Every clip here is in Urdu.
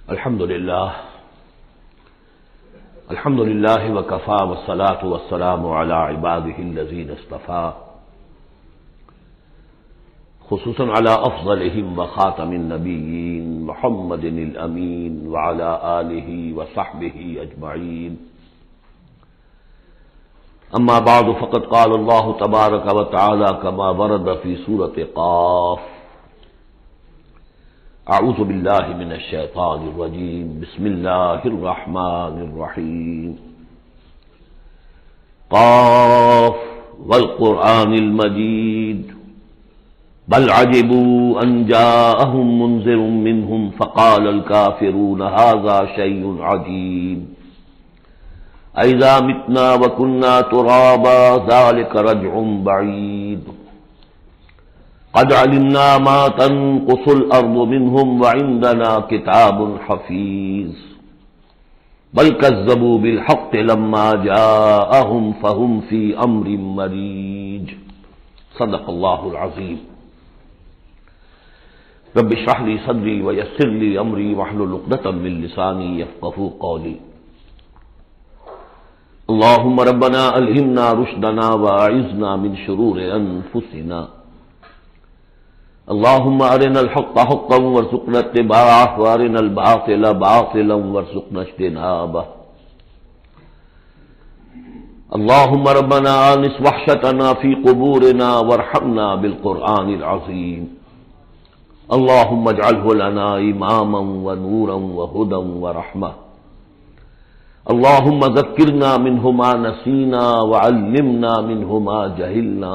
الحمد للہ وکفی والصلاة والسلام علی عباده الذین اصطفی خصوصا علی افضلهم وخاتم النبیین محمد الامین وعلی آلہ وصحبہ اجمعین اما بعد فقد قال اللہ تبارک وتعالی کما ورد فی سورۃ قاف اعوذ باللہ من الشیطان الرجیم بسم اللہ الرحمن الرحیم قاف والقرآن المجید بل عجبوا ان جاءهم منذر منهم فقال الكافرون هذا شيء عجیب اذا متنا وكنا ترابا ذلك رجع بعید قد علمنا ما تنقص الارض منهم وعندنا كتاب حفيظ بل كذبوا بالحق لما جاءهم فهم في امر مريج صدق الله العظيم رب اشرح لي صدري ويسر لي امري واحلل عقدة من لساني يفقهوا قولي اللهم ربنا الهمنا رشدنا واعذنا من شرور انفسنا اللهم ارنا الحق حقا وارزقنا اتباعه وارنا الباطل باطلا وارزقنا اجتنابه اللهم ربنا آنس وحشتنا في قبورنا وارحمنا بالقرآن العظيم اللهم اجعله لنا إماما ونورا وهدى ورحمة اللهم ذكرنا منه ما نسينا وعلمنا منه ما جهلنا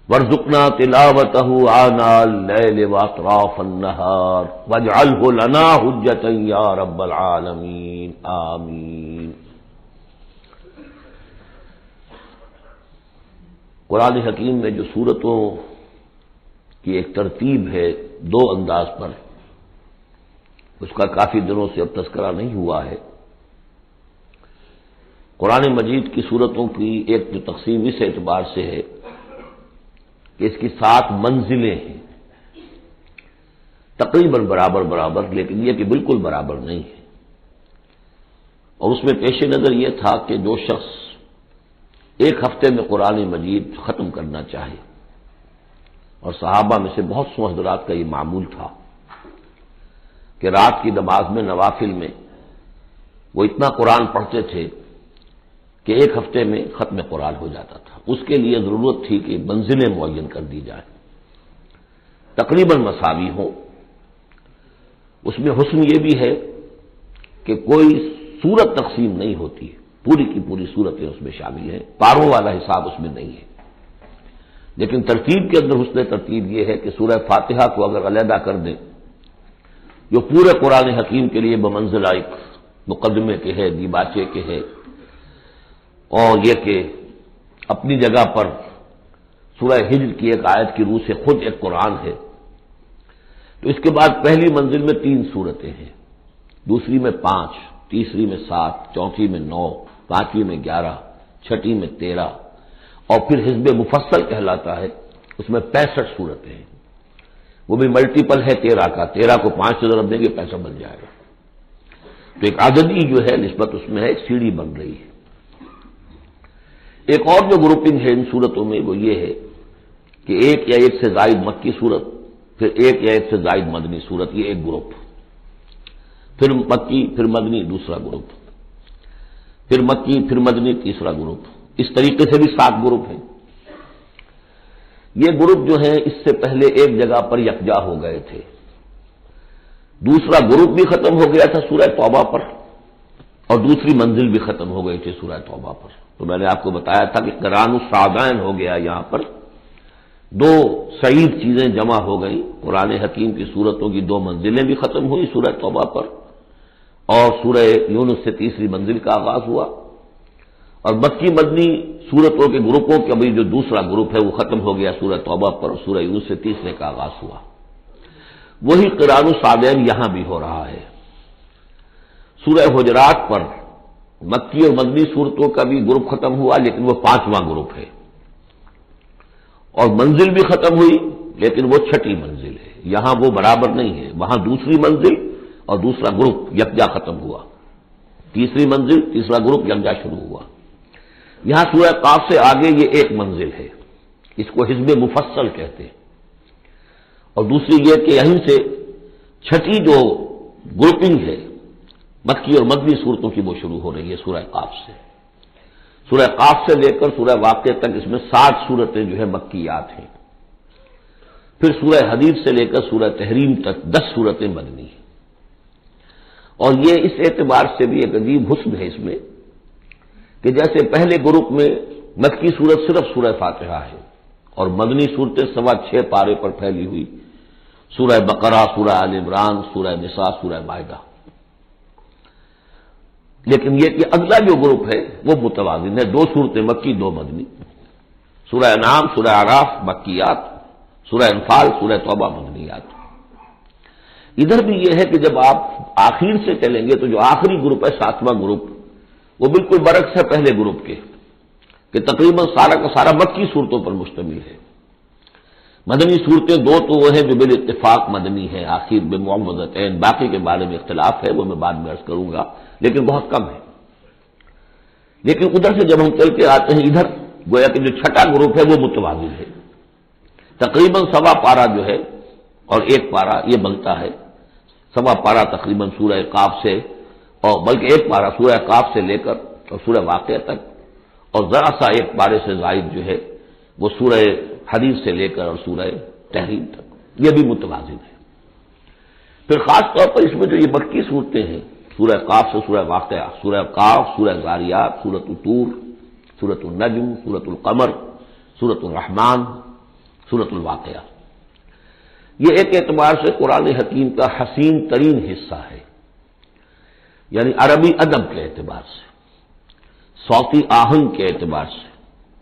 وارزقنا تلاوته آناء الليل وأطراف النهار واجعله لنا حجة يا رب العالمين آمین۔ قرآن حکیم میں جو سورتوں کی ایک ترتیب ہے دو انداز پر، اس کا کافی دنوں سے اب تذکرہ نہیں ہوا ہے۔ قرآن مجید کی سورتوں کی ایک جو تقسیم اس اعتبار سے ہے کہ اس کی 7 منزلیں ہیں، تقریباً برابر، لیکن یہ کہ بالکل برابر نہیں ہے۔ اور اس میں پیش نظر یہ تھا کہ جو شخص ایک ہفتے میں قرآن مجید ختم کرنا چاہے، اور صحابہ میں سے بہت سے حضرات کا یہ معمول تھا کہ رات کی نماز میں نوافل میں وہ اتنا قرآن پڑھتے تھے کہ ایک ہفتے میں ختم قرآن ہو جاتا تھا۔ اس کے لیے ضرورت تھی کہ منزلیں معین کر دی جائیں، تقریباً مساوی ہوں۔ اس میں حسن یہ بھی ہے کہ کوئی سورت تقسیم نہیں ہوتی، پوری کی پوری صورتیں اس میں شامل ہیں، پاروں والا حساب اس میں نہیں ہے۔ لیکن ترتیب کے اندر حسن ترتیب یہ ہے کہ سورہ فاتحہ کو اگر علیحدہ کر دیں جو پورے قرآن حکیم کے لیے بمنزلہ ایک مقدمے کے ہے، دیباچے کے ہے، اور یہ کہ اپنی جگہ پر سورہ ہجر کی ایک آیت کی روح سے خود ایک قرآن ہے، تو اس کے بعد پہلی منزل میں 3 سورتیں ہیں، دوسری میں 5، تیسری میں 7، چوتھی میں 9، پانچویں میں 11، چھٹی میں 13، اور پھر حزب مفصل کہلاتا ہے، اس میں 65 سورتیں ہیں۔ وہ بھی ملٹیپل ہے 13 کا، 13 کو 5 سے ضرب دیں گے 65 بن جائے گا۔ تو ایک عددی جو ہے نسبت اس میں ہے، ایک سیڑھی بن رہی ہے۔ ایک اور جو گروپنگ ہے ان صورتوں میں وہ یہ ہے کہ ایک یا ایک سے زائد مکی صورت، پھر ایک یا ایک سے زائد مدنی صورت، یہ ایک گروپ، پھر مکی پھر مدنی دوسرا گروپ، پھر مکی پھر مدنی تیسرا گروپ، اس طریقے سے بھی 7 گروپ ہیں۔ یہ گروپ جو ہیں اس سے پہلے ایک جگہ پر یکجا ہو گئے تھے، دوسرا گروپ بھی ختم ہو گیا تھا سورہ توبہ پر، اور دوسری منزل بھی ختم ہو گئی تھی سورہ توبہ پر۔ تو میں نے آپ کو بتایا تھا کہ قرآن الصعدین ہو گیا، یہاں پر 2 سعید چیزیں جمع ہو گئیں۔ قرآن حکیم کی صورتوں کی 2 منزلیں بھی ختم ہوئی سورہ توبہ پر، اور سورہ یونس سے تیسری منزل کا آغاز ہوا، اور مکی مدنی صورتوں کے گروپوں کا بھی جو دوسرا گروپ ہے وہ ختم ہو گیا سورہ توبہ پر، اور سورہ یونس سے تیسرے کا آغاز ہوا۔ وہی قرآن الصعدین یہاں بھی ہو رہا ہے۔ سورہ حجرات پر مکی اور مدنی صورتوں کا بھی گروپ ختم ہوا، لیکن وہ 5واں گروپ ہے، اور منزل بھی ختم ہوئی لیکن وہ 6ٹھی منزل ہے۔ یہاں وہ برابر نہیں ہے، وہاں دوسری منزل اور دوسرا گروپ یکجا ختم ہوا، تیسری منزل تیسرا گروپ یکجا شروع ہوا۔ یہاں سورہ قاف سے آگے یہ ایک منزل ہے، اس کو حزب مفصل کہتے ہیں، اور دوسری یہ کہ یہیں سے چھٹی جو گروپنگ ہے مکی اور مدنی صورتوں کی وہ شروع ہو رہی ہے سورہ قاف سے۔ سورہ قاف سے لے کر سورہ واقعہ تک اس میں 60 صورتیں جو ہے مکیات ہیں، پھر سورہ حدید سے لے کر سورہ تحریم تک 10 صورتیں مدنی ہیں۔ اور یہ اس اعتبار سے بھی ایک عجیب حسن ہے اس میں کہ جیسے پہلے گروپ میں مکی صورت صرف سورہ فاتحہ ہے اور مدنی صورتیں 6.25 پارے پر پھیلی ہوئی، سورہ بقرہ، سورہ آل عمران، سورہ نساء، سورہ مائدہ۔ لیکن یہ کہ اگلا جو گروپ ہے وہ متوازن ہے، 2 صورتیں مکی 2 مدنی، سورہ انعام، سورہ اعراف مکیات، سورہ انفال، سورہ توبہ مدنیات۔ ادھر بھی یہ ہے کہ جب آپ آخر سے چلیں گے تو جو آخری گروپ ہے 7واں گروپ وہ بالکل برعکس ہے پہلے گروپ کے، کہ تقریباً سارا کا سارا مکی صورتوں پر مشتمل ہے۔ مدنی صورتیں 2 تو وہ ہیں جو بالاتفاق مدنی ہیں، آخر بمعوذتین، باقی کے بارے میں اختلاف ہے، وہ میں بعد میں عرض کروں گا، لیکن بہت کم ہے۔ لیکن ادھر سے جب ہم چل کے آتے ہیں ادھر، گویا کہ جو چھٹا گروپ ہے وہ متوازن ہے، تقریباً 1.25 پارہ جو ہے اور 1 پارہ یہ بنتا ہے، 1.25 پارہ تقریباً سورہ قاف سے، اور بلکہ 1 پارہ سورہ قاف سے لے کر اور سورہ واقعہ تک، اور ذرا سا 1 پارے سے زائد جو ہے وہ سورہ حدیث سے لے کر اور سورہ تحریم تک، یہ بھی متوازن ہے۔ پھر خاص طور پر اس میں جو یہ مکی صورتیں ہیں، سورہ قاف سے سورہ واقعہ، سورہ قاف، سورہ ذاریات، سورۃ الطور، سورۃ النجم، سورۃ القمر، سورۃ الرحمن، سورۃ الواقعہ، یہ ایک اعتبار سے قرآن حکیم کا حسین ترین حصہ ہے، یعنی عربی ادب کے اعتبار سے، صوتی آہنگ کے اعتبار سے،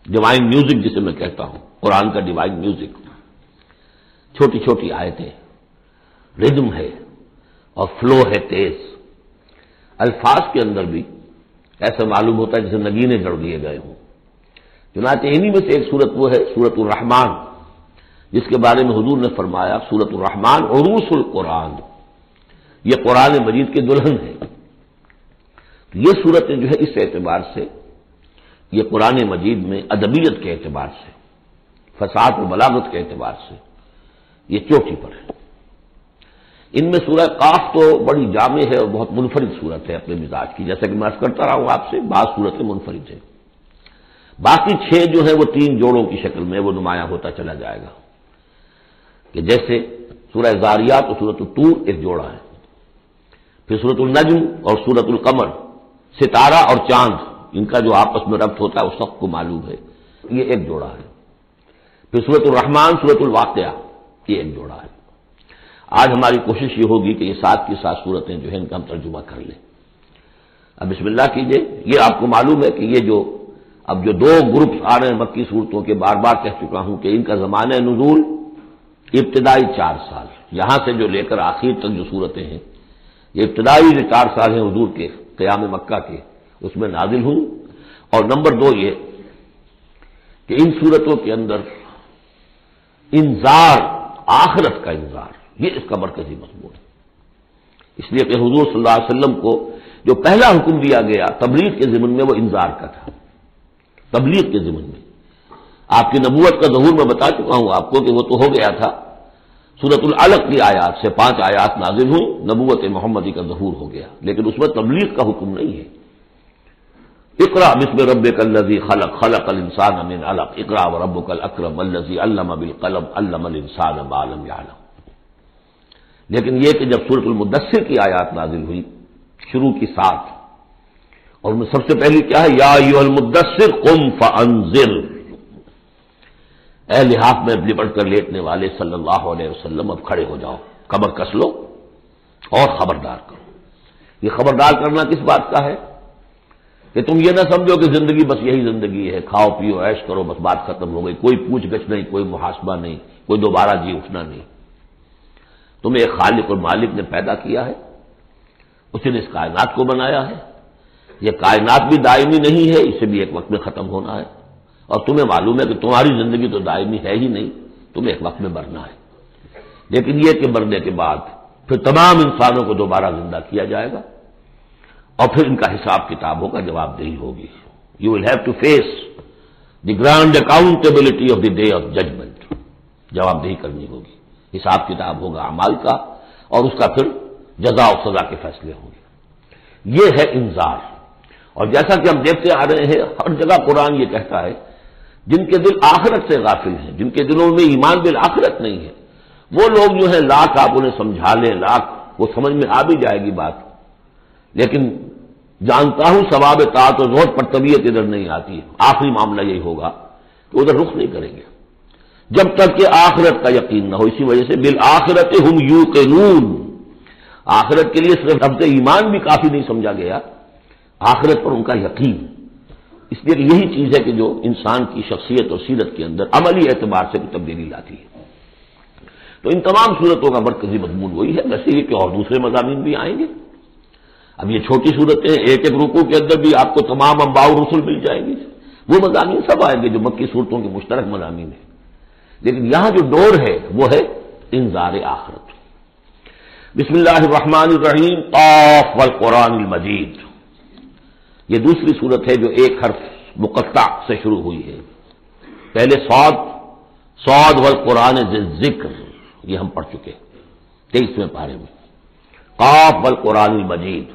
ڈیوائن میوزک جسے میں کہتا ہوں، قرآن کا ڈیوائن میوزک، چھوٹی چھوٹی آیتیں، ردم ہے اور فلو ہے تیز، الفاظ کے اندر بھی ایسا معلوم ہوتا ہے جیسے نگینے جڑ دیے گئے ہوں۔ چنانچہ انہی میں سے ایک صورت وہ ہے سورۃ الرحمن، جس کے بارے میں حضور نے فرمایا سورۃ الرحمن عروس القرآن، یہ قرآن مجید کے دلہن ہے۔ تو یہ صورتیں جو ہے اس اعتبار سے یہ قرآن مجید میں ادبیت کے اعتبار سے، فصاحت و بلاغت کے اعتبار سے یہ چوٹی پر ہے۔ ان میں سورہ قاف تو بڑی جامع ہے اور بہت منفرد صورت ہے اپنے مزاج کی، جیسا کہ میں عرض کرتا رہا ہوں آپ سے، بعض صورتیں منفرد ہیں، باقی 6 جو ہے وہ 3 جوڑوں کی شکل میں وہ نمایاں ہوتا چلا جائے گا، کہ جیسے سورہ ذاریات اور سورۃ الطور ایک جوڑا ہے، پھر سورۃ النجم اور سورۃ القمر، ستارہ اور چاند، ان کا جو آپس میں ربط ہوتا ہے اس وقت کو معلوم ہے، یہ ایک جوڑا ہے، پھر سورۃ الرحمن، سورۃ الواقعہ، یہ ایک جوڑا ہے۔ آج ہماری کوشش یہ ہوگی کہ یہ 7 کی 7 صورتیں جو ہیں ان کا ہم ترجمہ کر لیں۔ اب بسم اللہ کیجئے۔ یہ آپ کو معلوم ہے کہ یہ جو اب جو 2 گروپس آ رہے ہیں مکی صورتوں کے، بار بار کہہ چکا ہوں کہ ان کا زمانہ نزول ابتدائی 4 سال، یہاں سے جو لے کر آخر تک جو صورتیں ہیں، یہ ابتدائی جو 4 سال ہیں حضور کے قیام مکہ کے، اس میں نازل ہوئی۔ اور نمبر 2 یہ کہ ان صورتوں کے اندر انذار، آخرت کا انذار، یہ اس کا مرکزی مضمون ہے، اس لیے کہ حضور صلی اللہ علیہ وسلم کو جو پہلا حکم دیا گیا تبلیغ کے ضمن میں وہ انذار کا تھا، تبلیغ کے ضمن میں۔ آپ کی نبوت کا ظہور میں بتا چکا ہوں آپ کو کہ وہ تو ہو گیا تھا، سورۃ العلق کی آیات سے 5 آیات نازل ہوئی، نبوت محمدی کا ظہور ہو گیا، لیکن اس میں تبلیغ کا حکم نہیں ہے۔ اقرأ بسم ربک الذی خلق، خلق الانسان من علق، اقرأ وربک الاکرم الذی علم بالقلم، علم الانسان ما لم یعلم۔ لیکن یہ کہ جب سورۃ المدثر کی آیات نازل ہوئی شروع کی 7، اور ان میں سب سے پہلی کیا ہے، یا ایھا المدثر قم فانذر، اے لحاف میں لپٹ کر لیٹنے والے صلی اللہ علیہ وسلم اب کھڑے ہو جاؤ، کمر کس لو اور خبردار کرو۔ یہ خبردار کرنا کس بات کا ہے کہ تم یہ نہ سمجھو کہ زندگی بس یہی زندگی ہے، کھاؤ پیو عیش کرو بس بات ختم ہو گئی، کوئی پوچھ گچھ نہیں، کوئی محاسبہ نہیں، کوئی دوبارہ جی اٹھنا نہیں۔ تمہیں ایک خالق اور مالک نے پیدا کیا ہے، اس نے اس کائنات کو بنایا ہے، یہ کائنات بھی دائمی نہیں ہے، اسے بھی ایک وقت میں ختم ہونا ہے، اور تمہیں معلوم ہے کہ تمہاری زندگی تو دائمی ہے ہی نہیں، تمہیں ایک وقت میں مرنا ہے۔ لیکن یہ کہ مرنے کے بعد پھر تمام انسانوں کو دوبارہ زندہ کیا جائے گا اور پھر ان کا حساب کتاب ہوگا، جواب دہی ہوگی. You will have to face the grand accountability of the day of judgment. جواب دہی کرنی ہوگی، حساب کتاب ہوگا اعمال کا، اور اس کا پھر جزا و سزا کے فیصلے ہوں گے. یہ ہے انذار. اور جیسا کہ ہم دیکھتے آ رہے ہیں ہر جگہ قرآن یہ کہتا ہے جن کے دل آخرت سے غافل ہیں، جن کے دلوں میں ایمان بالآخرت نہیں ہے، وہ لوگ جو ہے لاکھ آپ انہیں سمجھا لیں، لاکھ وہ سمجھ میں آ بھی جائے گی بات، لیکن جانتا ہوں ثواب طاعت و زہد پر طبیعت ادھر نہیں آتی. آخری معاملہ یہی ہوگا کہ ادھر رخ نہیں کریں گے جب تک کہ آخرت کا یقین نہ ہو. اسی وجہ سے بالآخرت ہم یوقنون، آخرت کے لیے صرف لفظ ایمان بھی کافی نہیں سمجھا گیا، آخرت پر ان کا یقین. اس لیے کہ یہی چیز ہے کہ جو انسان کی شخصیت اور سیرت کے اندر عملی اعتبار سے تبدیلی لاتی ہے. تو ان تمام صورتوں کا مرکزی مضمون وہی ہے. ویسے ہی کہ اور دوسرے مضامین بھی آئیں گے. اب یہ چھوٹی صورتیں ایک ایک رکوع کے اندر بھی آپ کو تمام انباء و رسل مل جائیں گی، وہ مضامین سب آئیں گے جو مکی صورتوں کے مشترک مضامین ہیں. لیکن یہاں جو ڈور ہے وہ ہے انذار آخرت. بسم اللہ الرحمن الرحیم، قاف والقرآن المجید. یہ دوسری صورت ہے جو ایک حرف مقطع سے شروع ہوئی ہے. پہلے صاد والقرآن ذی الذکر، یہ ہم پڑھ چکے 23ویں پارے میں. قاف والقرآن المجید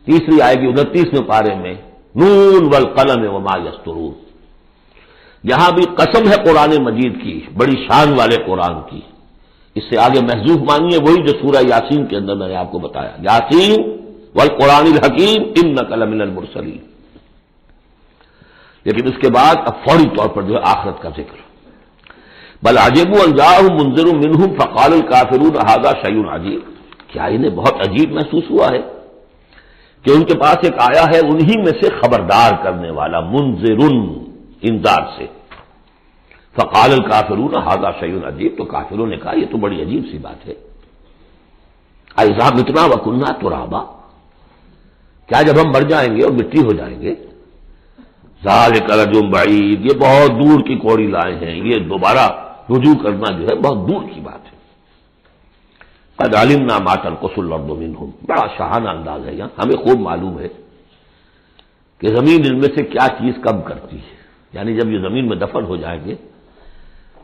تیسری آئے گی 29ویں پارے میں، نون والقلم وما یسطرون. یہاں بھی قسم ہے قرآن مجید کی، بڑی شان والے قرآن کی. اس سے آگے محذوف مانیے وہی جو سورہ یاسین کے اندر میں نے آپ کو بتایا، یاسین والقرآن الحکیم انک لمن المرسلین. لیکن اس کے بعد اب فوری طور پر جو ہے آخرت کا ذکر. بل عجبوا ان جاءهم منذر منهم فقال الکافرون ھذا شیء عجیب. کیا انہیں بہت عجیب محسوس ہوا ہے کہ ان کے پاس ایک آیا ہے انہی میں سے خبردار کرنے والا، منذر انذار سے. فقال الکافرون ھذا شیء عجیب، تو کافروں نے کہا یہ تو بڑی عجیب سی بات ہے. اذا متنا وکنا ترابا، کیا جب ہم مر جائیں گے اور مٹی ہو جائیں گے؟ ذالک رجل بعید، یہ بہت دور کی کوڑی لائے ہیں، یہ دوبارہ رجوع کرنا جو ہے بہت دور کی بات ہے. قد علمنا ما تنقص الارض منهم، بڑا شاہانہ انداز ہے یہاں. ہمیں خوب معلوم ہے کہ زمین ان میں سے کیا چیز کم کرتی ہے. یعنی جب یہ زمین میں دفن ہو جائیں گے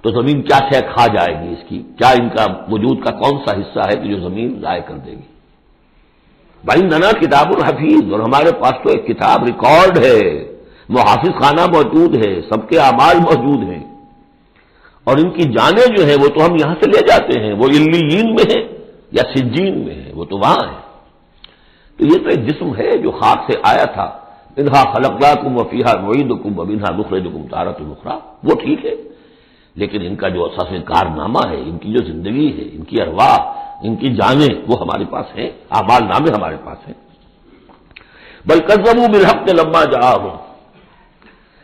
تو زمین کیا شے کھا جائے گی، اس کی کیا ان کا وجود کا کون سا حصہ ہے کہ جو زمین ضائع کر دے گی. بَإِنَّنَا کتاب الحفیظ، اور ہمارے پاس تو ایک کتاب ریکارڈ ہے، محافظ خانہ موجود ہے، سب کے اعمال موجود ہیں، اور ان کی جانیں جو ہیں وہ تو ہم یہاں سے لے جاتے ہیں، وہ علیین میں ہیں یا سجین میں ہیں، وہ تو وہاں ہے. تو یہ تو ایک جسم ہے جو خاک سے آیا تھا. منھا خلقناکم وفیھا نعیدکم ومنھا نخرجکم تارۃ اخری، وہ ٹھیک ہے. لیکن ان کا جو اساس کارنامہ ہے، ان کی جو زندگی ہے، ان کی ارواح، ان کی جانیں وہ ہمارے پاس ہیں، اعمال نامے ہمارے پاس ہیں. بل کذبوا بالحق لما جاءهم،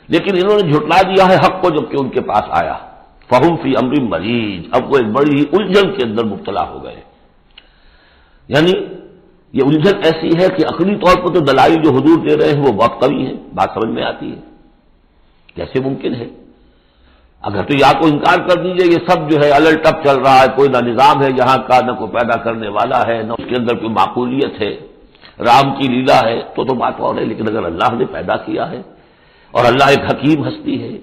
لیکن انہوں نے جھٹلا دیا ہے حق کو جبکہ ان کے پاس آیا. فہم فی امر مریج، اب وہ ایک بڑی ہی الجھن کے اندر مبتلا ہو گئے. یعنی یہ الجھن ایسی ہے کہ عقلی طور پر تو دلائل جو حضور دے رہے ہیں وہ بہت قوی ہیں، بات سمجھ میں آتی ہے. کیسے ممکن ہے؟ اگر تو یا تو انکار کر دیجئے یہ سب جو ہے الٹ ٹپ چل رہا ہے، کوئی نہ نظام ہے یہاں کا، نہ کوئی پیدا کرنے والا ہے، نہ اس کے اندر کوئی معقولیت ہے، رام کی لیلا ہے، تو بات اور ہے. لیکن اگر اللہ نے پیدا کیا ہے اور اللہ ایک حکیم ہستی ہے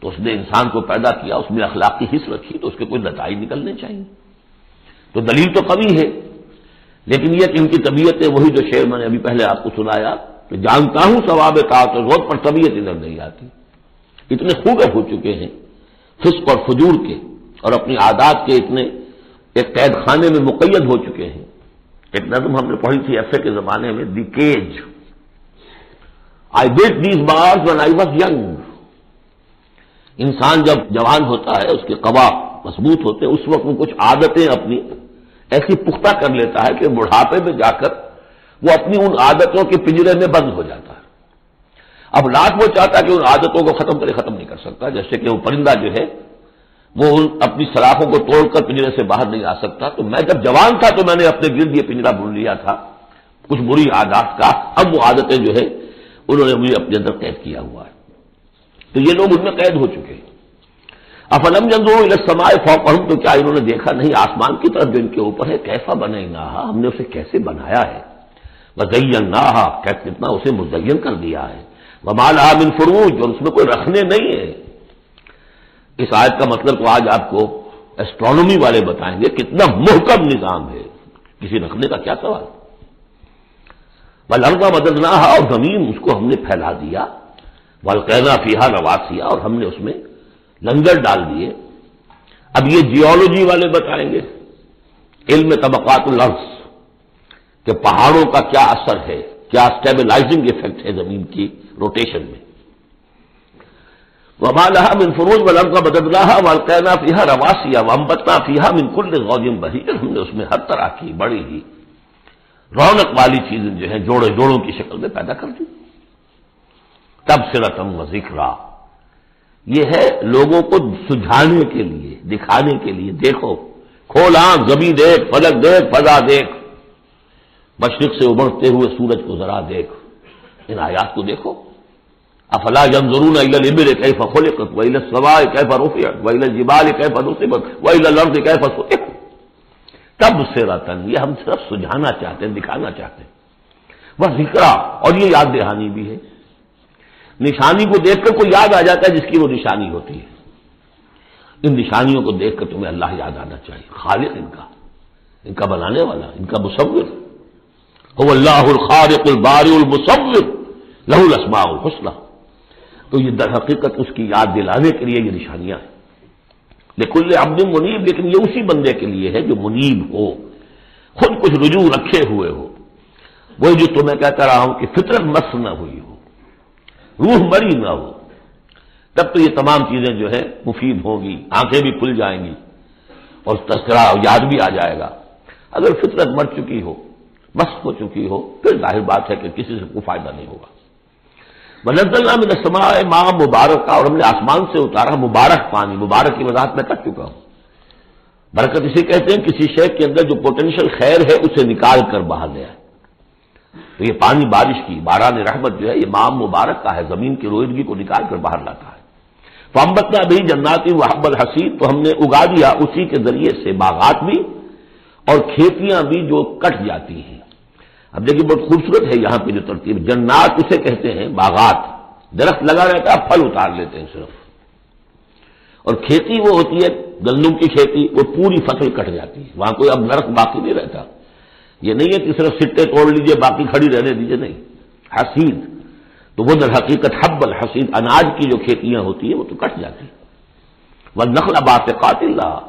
تو اس نے انسان کو پیدا کیا، اس میں اخلاق کی حص رکھی، تو اس کے کوئی نتائج نکلنے چاہیے. تو دلیل تو قوی ہے. لیکن یہ کہ ان کی طبیعتیں وہی جو شعر میں نے ابھی پہلے آپ کو سنایا کہ جانتا ہوں ثواب طاعت و زہد پر طبیعت ادھر نہیں آتی. اتنے خوبے ہو چکے ہیں فسق اور فجور کے، اور اپنی عادات کے اتنے ایک قید خانے میں مقید ہو چکے ہیں. ایک نظم ہم نے پڑھی تھی ایف اے کے زمانے میں، the cage. I built these bars when I was young. انسان جب جوان ہوتا ہے اس کے قوا مضبوط ہوتے ہیں، اس وقت وہ کچھ عادتیں اپنی ایسی پختہ کر لیتا ہے کہ بڑھاپے میں جا کر وہ اپنی ان عادتوں کے پنجرے میں بند ہو جاتا ہے. اب لاکھ وہ چاہتا ہے کہ ان عادتوں کو ختم نہیں کر سکتا. جیسے کہ وہ پرندہ جو ہے وہ اپنی سلاخوں کو توڑ کر پنجرے سے باہر نہیں آ سکتا. تو میں جب جوان تھا تو میں نے اپنے گرد یہ پنجرا بن لیا تھا کچھ بری عادات کا. اب وہ عادتیں جو ہے انہوں نے مجھے اپنے اندر قید کیا ہوا ہے. تو یہ لوگ ان میں قید ہو چکے ہیں. افلم ينظروا الى السماء فوقهم، تو کیا انہوں نے دیکھا نہیں آسمان کی طرف جو ان کے اوپر ہے، کیف بنیناہا، ہم نے اسے کیسے بنایا ہے، وزیناہا، کتنا اسے مزین کر دیا ہے، وما لہا من فروج، اور اس میں کوئی رکھنے نہیں ہے۔ اس آیت کا مطلب تو آج آپ کو ایسٹرونومی والے بتائیں گے، کتنا محکم نظام ہے، کسی رکھنے کا کیا سوال۔ والارض مددناہا، اور زمین اس کو ہم نے پھیلا دیا، والقینا فیہا رواسیا، اور ہم نے اس میں لنگر ڈال دیے۔ اب یہ جیولوجی والے بتائیں گے، علم طبقات الارض، کہ پہاڑوں کا کیا اثر ہے، کیا اسٹیبلائزنگ ایفیکٹ ہے زمین کی روٹیشن میں۔ وما لها من فروج والارض مددناها والقینا فیہا رواسیا وانبتنا فیہا من کل زوج بہیج، ہم نے اس میں ہر طرح کی بڑی ہی رونق والی چیزیں جو ہیں جوڑوں کی شکل میں پیدا کر دی۔ تبصرۃ و ذکریٰ، یہ ہے لوگوں کو سجھانے کے لیے، دکھانے کے لیے، دیکھو، کھول آنکھ، زمین دیکھ، فلک دیکھ، فضا دیکھ، مشرق سے ابھرتے ہوئے سورج کو ذرا دیکھ، ان آیات کو دیکھو۔ افلا ينظرون الى الابل كيف خلقت والى السماء كيف رفعت والى الجبال كيف نصبت والى الارض كيف سطحت۔ تبصرۃ، یہ ہم صرف سجھانا چاہتے ہیں، دکھانا چاہتے ہیں، وہ ذکریٰ، اور یہ یاد دہانی بھی ہے۔ نشانی کو دیکھ کر کوئی یاد آ جاتا ہے جس کی وہ نشانی ہوتی ہے، ان نشانیوں کو دیکھ کر تمہیں اللہ یاد آنا چاہیے، خالق ان کا بنانے والا، ان کا مصور، هو اللہ الخالق البارئ المصور لہ الاسماء الحسنی۔ تو یہ در حقیقت اس کی یاد دلانے کے لیے یہ نشانیاں ہیں۔ لکل عبد منیب، لیکن یہ اسی بندے کے لیے ہے جو منیب ہو، خود کچھ رجوع رکھے ہوئے ہو، وہی جو تمہیں کہتا رہا ہوں کہ فطرت مس نہ ہوئی ہو، روح مری نہ ہو، تب تو یہ تمام چیزیں جو ہے مفید ہوں گی، آنکھیں بھی کھل جائیں گی اور تذکرہ یاد بھی آ جائے گا۔ اگر فطرت مر چکی ہو، مست ہو چکی ہو، پھر ظاہر بات ہے کہ کسی سے کوئی فائدہ نہیں ہوگا۔ وَنَزَّلْنَا مِنَ السَّمَاءِ مَاءً مُبَارَكًا، اور ہم نے آسمان سے اتارا مبارک پانی، مبارک کی وضاحت میں کر چکا ہوں۔ برکت اسے کہتے ہیں کسی شے کے اندر جو پوٹینشیل خیر ہے اسے نکال کر باہر لے آئے۔ تو یہ پانی بارش کی، باران رحمت جو ہے یہ ماء مبارک کا ہے، زمین کی روئیدگی کو نکال کر باہر لاتا ہے۔ فَأَنبَتْنَا بِهِ جَنَّاتٍ وَحَبَّ الْحَصِيدِ، تو ہم نے اگا دیا اسی کے ذریعے سے باغات بھی اور کھیتیاں بھی جو کٹ جاتی ہیں۔ اب دیکھیے بہت خوبصورت ہے یہاں پہ جو ترتیب، جنات اسے کہتے ہیں باغات، درخت لگا رہتا ہے، پھل اتار لیتے ہیں صرف، اور کھیتی وہ ہوتی ہے گندم کی کھیتی، وہ پوری فصل کٹ جاتی ہے، وہاں کوئی اب درخت باقی نہیں رہتا۔ یہ نہیں ہے کہ صرف سٹے توڑ لیجئے باقی کھڑی رہنے دیجئے، نہیں، حصید، تو وہ در حقیقت حب الحصید، اناج کی جو کھیتیاں ہوتی ہیں وہ تو کٹ جاتی ہیں۔ والنخل باسقات لها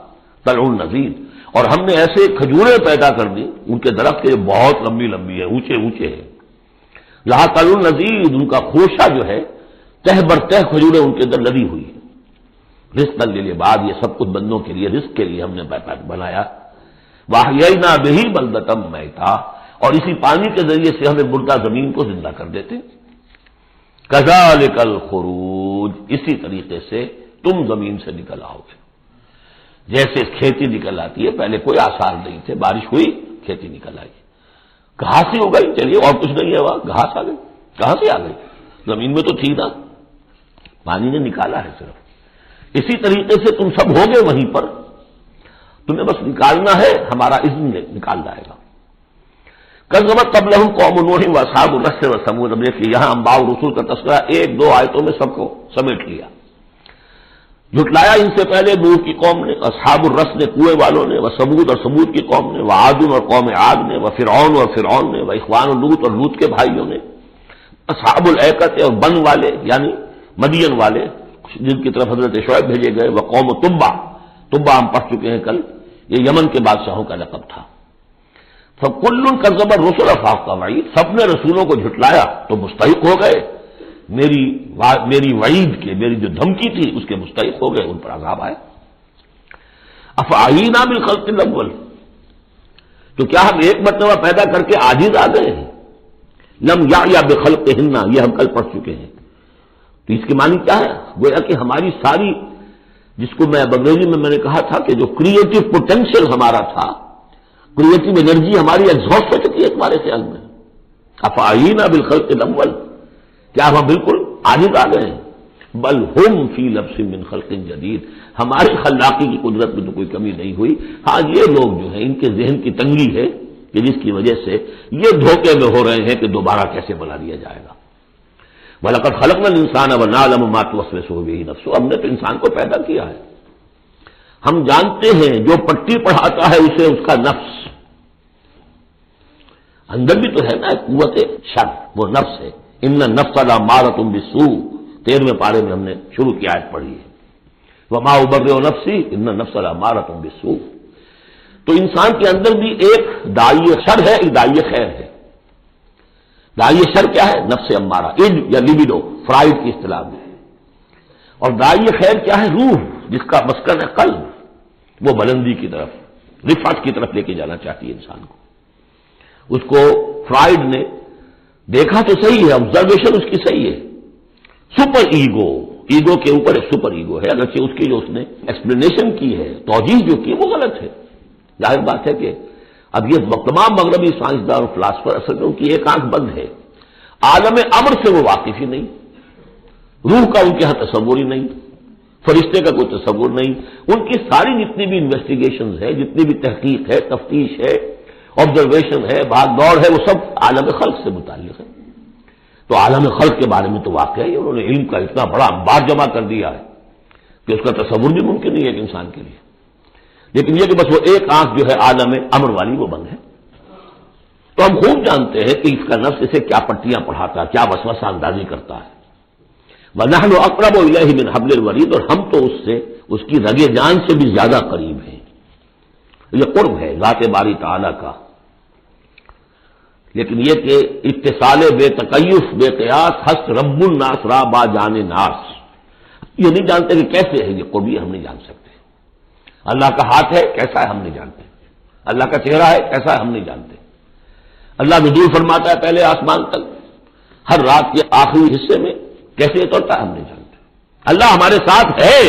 طلع نضید، اور ہم نے ایسے کھجوریں پیدا کر دی، ان کے درخت کے بہت لمبی لمبی ہیں، اونچے اونچے ہیں، لہا طلع نضید، ان کا خوشہ جو ہے تہ بر تہ کھجوریں ان کے اندر لدی ہوئی ہیں۔ رزق للعباد، یہ سب کچھ بندوں کے لیے، رزق کے لیے ہم نے بنایا۔ وَأَحْيَيْنَا بِهِ بَلْدَةً مَيْتًا، اور اسی پانی کے ذریعے سے ہمیں مردہ زمین کو زندہ کر دیتے۔ كَذَلِكَ الْخُرُوجُ، اسی طریقے سے تم زمین سے نکل آؤ گے، جیسے کھیتی نکل آتی ہے، پہلے کوئی آثار نہیں تھے، بارش ہوئی کھیتی نکل آئی، گھاس ہی ہو گئی، چلیے اور کچھ نہیں ہے، وہاں گھاس آ گئی، کہاں سے آ گئی؟ زمین میں تو تھی نا، پانی نے نکالا ہے صرف۔ اسی طریقے سے تم سب ہوگے وہیں پر، تمہیں بس نکالنا ہے، ہمارا اذن نکال جائے گا۔ کذبت قبلہم قوم نوح واصحاب الرس وثمود، اب دیکھیے یہاں انباء و رسول کا تذکرہ ایک دو آیتوں میں سب کو سمیٹ لیا۔ جھٹلایا ان سے پہلے نوح کی قوم نے، اصحاب الرس نے کنویں والوں نے، وثمود اور ثمود کی قوم نے، وعاد اور قوم عاد نے، وفرعون اور فرعون نے، واخوان لوط اور لوط کے بھائیوں نے، اصحاب الایکۃ اور بن والے یعنی مدین والے جن کی طرف حضرت شعیب بھیجے گئے، وقوم تبع، تبع ہم پڑھ چکے ہیں کل، یہ یمن کے بادشاہوں کا لقب تھا۔ فَكُلٌّ كَذَّبَ الرُّسُلَ فَحَقَّ وَعِيدِ، سب نے رسولوں کو جھٹلایا تو مستحق ہو گئے میری وعید کے، میری جو دھمکی تھی اس کے مستحق ہو گئے، ان پر عذاب آئے۔ أَفَعَيِينَا بِالْخَلْقِ الْأَوَّلِ، تو کیا ہم ایک مرتبہ پیدا کر کے عاجز آ گئے ہیں؟ لم یعیا بخلقہن، یہ ہم کل پڑھ چکے ہیں۔ تو اس کی معنی کیا ہے؟ گویا کہ ہماری ساری، جس کو میں انگریزی میں نے کہا تھا کہ جو کریٹو پوٹینشیل ہمارا تھا، کریٹو انرجی ہماری ایگزاسٹ ہو چکی ہے تمہارے خیال میں۔ افعینا بالخلق الاول، کیا ہم بالکل عاجز آ گئے ہیں؟ بل ہم فی لبس من خلق جدید، ہماری خلاقی کی قدرت میں تو کوئی کمی نہیں ہوئی، ہاں یہ لوگ جو ہیں ان کے ذہن کی تنگی ہے کہ جس کی وجہ سے یہ دھوکے میں ہو رہے ہیں کہ دوبارہ کیسے بنا دیا جائے گا۔ وَلَقَدْ خَلَقْنَا الْإِنسَانَ وَنَعْلَمُ مَا تُوَسْوِسُ بِهِ نَفْسُهُ، ہم نے تو انسان کو پیدا کیا ہے، ہم جانتے ہیں جو پٹی پڑھاتا ہے اسے اس کا نفس، اندر بھی تو ہے نا قوت شر، وہ نفس ہے، ان النفس لامارۃ بالسوء، 13ویں پارے میں ہم نے شروع کی آیت پڑھی ہے، وما ابرئ نفسی ان النفس لامارۃ بالسوء۔ تو انسان کے اندر بھی ایک داعی شر ہے، ایک داعی خیر ہے۔ داعی شر کیا ہے؟ نفس امارہ، اج یا لیبیڈو فرائڈ کی اصطلاح میں، اور داعی خیر کیا ہے؟ روح، جس کا مسکن ہے قلب، وہ بلندی کی طرف، رفعت کی طرف لے کے جانا چاہتی ہے انسان کو۔ اس کو فرائڈ نے دیکھا تو صحیح ہے، آبزرویشن اس کی صحیح ہے، سپر ایگو، ایگو کے اوپر ایک سپر ایگو ہے، اگرچہ اس کی جو اس نے ایکسپلینیشن کی ہے، توجیہ جو کی وہ غلط ہے۔ ظاہر بات ہے کہ اب یہ تمام مغربی سائنسدان اور فلاسفر اصل میں ان کی ایک آنکھ بند ہے، عالم امر سے وہ واقف ہی نہیں، روح کا ان کے ہاں تصور ہی نہیں، فرشتے کا کوئی تصور نہیں، ان کی ساری جتنی بھی انویسٹیگیشنز ہے، جتنی بھی تحقیق ہے، تفتیش ہے، آبزرویشن ہے، بھاگ دوڑ ہے، وہ سب عالم خلق سے متعلق ہے۔ تو عالم خلق کے بارے میں تو واقعہ ہی انہوں نے علم کا اتنا بڑا انبار جمع کر دیا ہے کہ اس کا تصور بھی ممکن نہیں ہے ایک انسان کے لیے، لیکن یہ کہ بس وہ ایک آنکھ جو ہے عالم امر والی وہ بند ہے۔ تو ہم خوب جانتے ہیں کہ اس کا نفس اسے کیا پٹیاں پڑھاتا ہے، کیا وسوسہ اندازی کرتا ہے۔ وَنَحْنُ أَقْرَبُ إِلَيْهِ مِنْ حَبْلِ الْوَرِيدِ، اور ہم تو اس سے، اس کی رگ جان سے بھی زیادہ قریب ہیں۔ یہ قرب ہے ذات باری تعالی کا، لیکن یہ کہ اتصال بے تکیف بے قیاس ہست رب الناس را با جان ناس، یہ نہیں جانتے کہ کیسے ہے یہ قرب، یہ ہم نہیں جان سکتے۔ اللہ کا ہاتھ ہے کیسا ہے ہم نہیں جانتے، اللہ کا چہرہ ہے کیسا ہے ہم نہیں جانتے، اللہ نزول فرماتا ہے پہلے آسمان تک ہر رات کے آخری حصے میں، کیسے اترتا ہے ہم نہیں جانتے۔ اللہ ہمارے ساتھ ہے،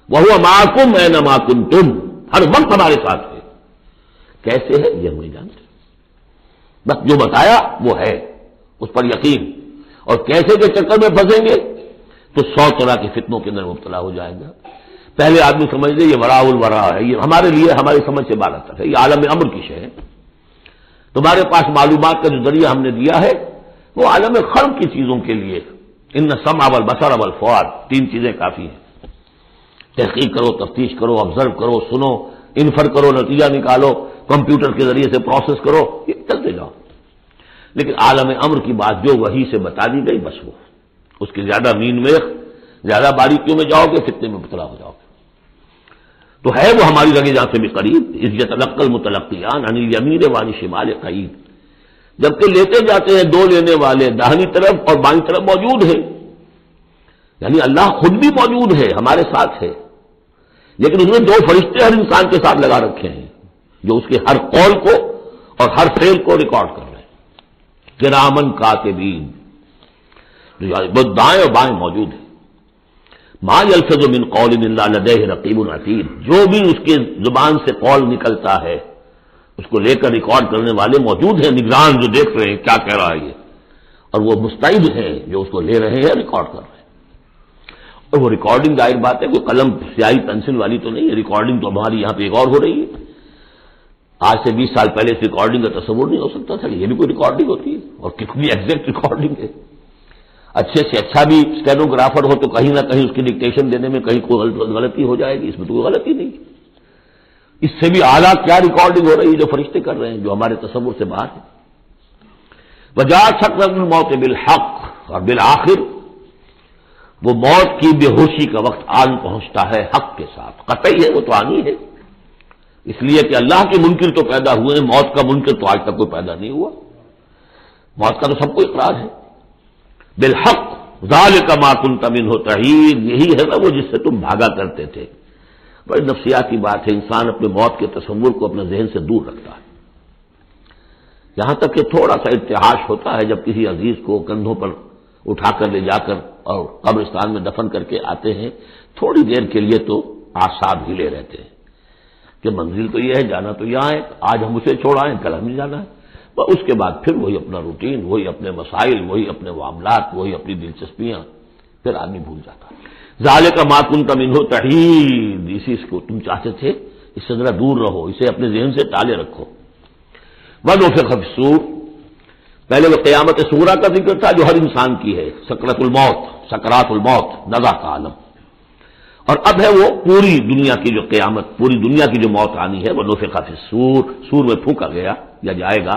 وَهُوَ مَعَكُمْ أَيْنَمَا كُنتُمْ، ہر وقت ہمارے ساتھ ہے، کیسے ہے یہ ہم نہیں جانتے، بس جو بتایا وہ ہے، اس پر یقین، اور کیسے کے چکر میں پھنسیں گے تو 100 طرح کے فتنوں کے اندر مبتلا ہو جائے گا۔ پہلے آدمی سمجھ لے یہ وراء الورا ہے، یہ ہمارے لیے ہماری سمجھ سے باہر تک ہے، یہ عالم امر کی شے ہے۔ تمہارے پاس معلومات کا جو ذریعہ ہم نے دیا ہے وہ عالم خلق کی چیزوں کے لیے، ان السمع والبصر والفؤاد، 3 چیزیں کافی ہیں۔ تحقیق کرو، تفتیش کرو، آبزرو کرو، سنو، انفر کرو، نتیجہ نکالو، کمپیوٹر کے ذریعے سے پروسیس کرو، یہ چلتے جاؤ۔ لیکن عالم امر کی بات جو وحی سے بتا دی گئی بس وہ، اس کی زیادہ مین میخ، زیادہ باریکیوں میں جاؤ گے فتنے میں مبتلا ہو جاؤ گے۔ تو ہے وہ ہماری رگے جان سے بھی قریب، اذ یتلقی المتلقیان عن الیمین وعن الشمال قعید، جبکہ لیتے جاتے ہیں دو لینے والے داہنی طرف اور بائیں طرف موجود ہیں، یعنی اللہ خود بھی موجود ہے، ہمارے ساتھ ہے، لیکن اس نے 2 فرشتے ہر انسان کے ساتھ لگا رکھے ہیں جو اس کے ہر قول کو اور ہر فعل کو ریکارڈ کر رہے ہیں، کرامن کاتبین، جو دائیں اور بائیں موجود ہیں۔ ما یلفظ من قول الا لدیہ رقیب عتید، جو بھی اس کے زبان سے قول نکلتا ہے اس کو لے کر ریکارڈ کرنے والے موجود ہیں، نگران جو دیکھ رہے ہیں کیا کہہ رہا ہے یہ، اور وہ مستعد ہیں جو اس کو لے رہے ہیں، ریکارڈ کر رہے ہیں۔ اور وہ ریکارڈنگ ظاہر بات ہے کوئی قلم سیاہی پینسل والی تو نہیں ہے، ریکارڈنگ تو ہماری یہاں پہ ایک اور ہو رہی ہے۔ آج سے 20 سال پہلے اس ریکارڈنگ کا تصور نہیں ہو سکتا تھا کہ یہ بھی کوئی ریکارڈنگ ہوتی ہے، اور کتنی ایگزیکٹ ریکارڈنگ ہے۔ اچھے سے اچھا بھی اسٹینوگرافر ہو تو کہیں نہ کہیں اس کی ڈکٹیشن دینے میں کہیں کوئی غلطی ہو جائے گی، اس میں تو کوئی غلطی نہیں۔ اس سے بھی اعلیٰ کیا ریکارڈنگ ہو رہی ہے جو فرشتے کر رہے ہیں، جو ہمارے تصور سے باہر ہے۔ وجاءت سکرۃ الموت بالحق، اور بالآخر وہ موت کی بے ہوشی کا وقت آن پہنچتا ہے حق کے ساتھ، قطعی ہے وہ تو آنی ہے، اس لیے کہ اللہ کے منکر تو پیدا ہوئے ہیں، موت کا منکر تو آج تک کوئی پیدا نہیں ہوا، موت کا تو سب کو اقرار ہے۔ بالحق ذالک ما کنت منہ تحید، یہی ہے نا وہ جس سے تم بھاگا کرتے تھے۔ بڑی نفسیاتی بات ہے، انسان اپنے موت کے تصور کو اپنے ذہن سے دور رکھتا ہے، یہاں تک کہ تھوڑا سا ارتعاش ہوتا ہے جب کسی عزیز کو کندھوں پر اٹھا کر لے جا کر اور قبرستان میں دفن کر کے آتے ہیں، تھوڑی دیر کے لیے تو اعصاب ہلے رہتے ہیں کہ منزل تو یہ ہے، جانا تو یہاں ہے، آج ہم اسے چھوڑ آئے کل ہمیں جانا ہے، پر اس کے بعد پھر وہی اپنا روٹین، وہی اپنے مسائل، وہی اپنے معاملات، وہی اپنی دلچسپیاں، پھر آدمی بھول جاتا. ذالک ما کنت منہ تحید، اسی کو تم چاہتے تھے، اس سے ذرا دور رہو، اسے اپنے ذہن سے ٹالے رکھو. ونفخ فی الصور، پہلے وہ قیامت صغریٰ کا ذکر تھا جو ہر انسان کی ہے، سکرات الموت، سکرات الموت، نزع کا عالم. اور اب ہے وہ پوری دنیا کی جو قیامت، پوری دنیا کی جو موت آنی ہے. ونفخ فی الصور، سور میں پھونکا گیا یا جائے گا.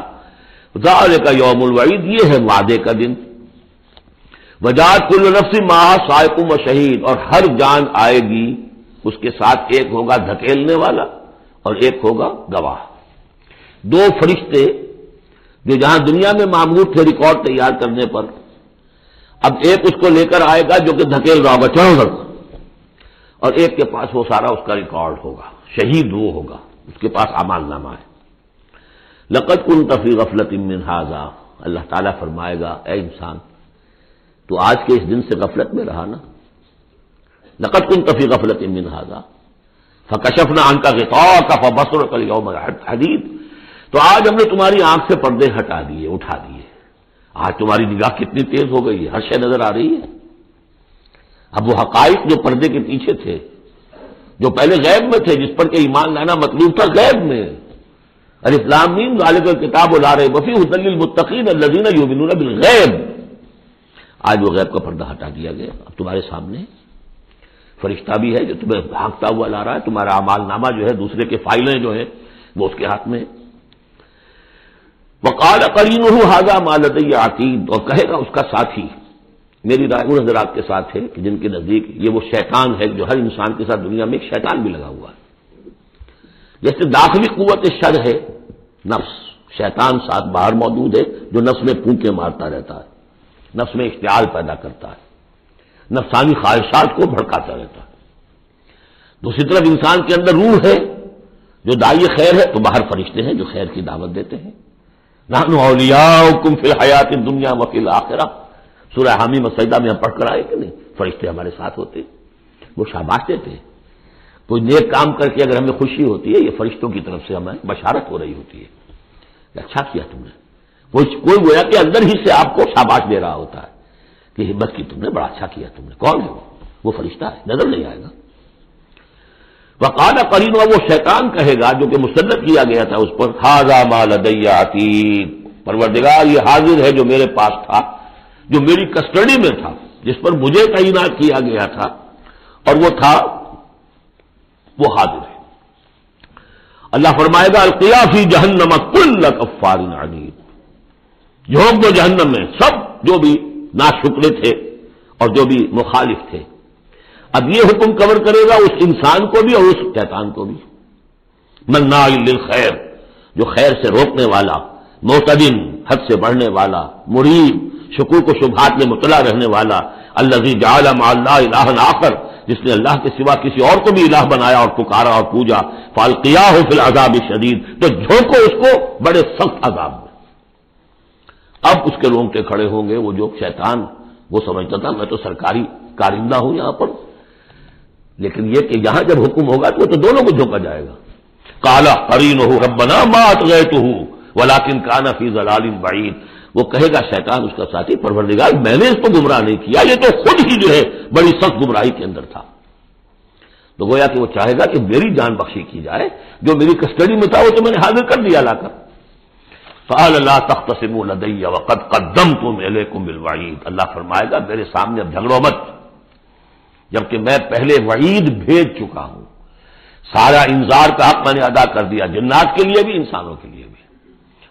ذالک یوم الوعید، یہ ہے وعدے کا دن. وجاءت کل نفس معہا سائق و شہید، اور ہر جان آئے گی، اس کے ساتھ ایک ہوگا دھکیلنے والا اور ایک ہوگا گواہ. دو فرشتے جو جہاں دنیا میں معمور تھے ریکارڈ تیار کرنے پر، اب ایک اس کو لے کر آئے گا جو کہ دھکیل رہا ہوگا چلو ادھر، اور ایک کے پاس وہ سارا اس کا ریکارڈ ہوگا. شہید وہ ہوگا، اس کے پاس اعمال نامہ ہے. لقد كنت في غفلة من هذا، اللہ تعالیٰ فرمائے گا اے انسان تو آج کے اس دن سے غفلت میں رہا نا. لقد كنت في غفلة من هذا فكشفنا عنك غطاءك فبصرك اليوم حديد، تو آج ہم نے تمہاری آنکھ سے پردے ہٹا دیے، اٹھا دیے. آج تمہاری نگاہ کتنی تیز ہو گئی ہے، ہر شے نظر آ رہی ہے. اب وہ حقائق جو پردے کے پیچھے تھے، جو پہلے غیب میں تھے، جس پر کہ ایمان لانا مطلوب تھا غیب میں، الف لام میم ذالک الکتاب لا ریب فیہ ھدی للمتقین الذین یؤمنون بالغیب، آج وہ غیب کا پردہ ہٹا دیا گیا. اب تمہارے سامنے فرشتہ بھی ہے جو تمہیں بھانکتا ہوا لا رہا ہے، تمہارا اعمال نامہ جو ہے، دوسرے کے فائلیں جو ہیں وہ اس کے ہاتھ میں ہے. وقال قرینہ ھذا ما لدی عتید، اور کہے گا اس کا ساتھی، میری رائے ان حضرات کے ساتھ ہے کہ جن کے نزدیک یہ وہ شیطان ہے جو ہر انسان کے ساتھ دنیا میں ایک شیطان بھی لگا ہوا ہے. جیسے داخلی قوت شر ہے نفس، شیطان ساتھ باہر موجود ہے جو نفس میں پھونکے مارتا رہتا ہے، نفس میں اشتعال پیدا کرتا ہے، نفسانی خواہشات کو بھڑکاتا رہتا ہے. دوسری طرف انسان کے اندر روح ہے جو داعی خیر ہے، تو باہر فرشتے ہیں جو خیر کی دعوت دیتے ہیں. نحن اولیاؤکم فی الحیات الدنیا وفی الآخرہ، سورہ حامیم السجدہ میں ہم پڑھ کر آئے کہ نہیں، فرشتے ہمارے ساتھ ہوتے، وہ شاباش دیتے ہیں. کوئی نیک کام کر کے اگر ہمیں خوشی ہوتی ہے، یہ فرشتوں کی طرف سے ہمیں بشارت ہو رہی ہوتی ہے کہ اچھا کیا تم نے. کوئی گویا کہ اندر ہی سے آپ کو شاباش دے رہا ہوتا ہے کہ ہمت کی تم نے، بڑا اچھا کیا تم نے. کون ہے وہ فرشتہ ہے، نظر نہیں آئے گا. وقال قرین، وہ شیطان کہے گا جو کہ مسلط کیا گیا تھا اس پر، ھذا ما لدی عتید، پروردگار یہ حاضر ہے جو میرے پاس تھا، جو میری کسٹڈی میں تھا، جس پر مجھے تعینات کیا گیا تھا، اور وہ تھا، وہ حاضر ہے. اللہ فرمائے گا القیا فی جہنم کل کفار عنید، جھونک دو جہنم میں سب جو بھی ناشکرے تھے اور جو بھی مخالف تھے. اب یہ حکم کور کرے گا اس انسان کو بھی اور اس شیطان کو بھی. مناع للخیر، جو خیر سے روکنے والا، معتدن حد سے بڑھنے والا، مریب شکوک و شبہات میں مطلع رہنے والا، الذی جعل مع اللہ الہا آخر، جس نے اللہ کے سوا کسی اور کو بھی الہ بنایا اور پکارا اور پوجا. فالقیاہ فی العذاب الشدید، تو جھونکو اس کو بڑے سخت عذاب میں. اب اس کے رونگٹے کھڑے ہوں گے. وہ جو شیطان وہ سمجھتا تھا میں تو سرکاری کارندہ ہوں یہاں پر، لیکن یہ کہ یہاں جب حکم ہوگا تو دونوں کو جھونکا جائے گا. قال قرینہ ربنا ما اطغیتہ ولکن کان فی ضلال بعید، وہ کہے گا شیطان اس کا ساتھی، پروردگار میں نے اس کو گمراہ نہیں کیا، یہ تو خود ہی جو ہے بڑی سخت گمراہی کے اندر تھا. تو گویا کہ وہ چاہے گا کہ میری جان بخشی کی جائے، جو میری کسٹڈی میں تھا وہ تو میں نے حاضر کر دیا لا کر. قال لا تختصموا لدی وقد قدمت الیکم بالوعید، اللہ فرمائے گا میرے سامنے اب جھگڑو مت، جبکہ میں پہلے وعید بھیج چکا ہوں. سارا انذار کا حق میں نے ادا کر دیا، جنات کے لیے بھی انسانوں کے لیے بھی.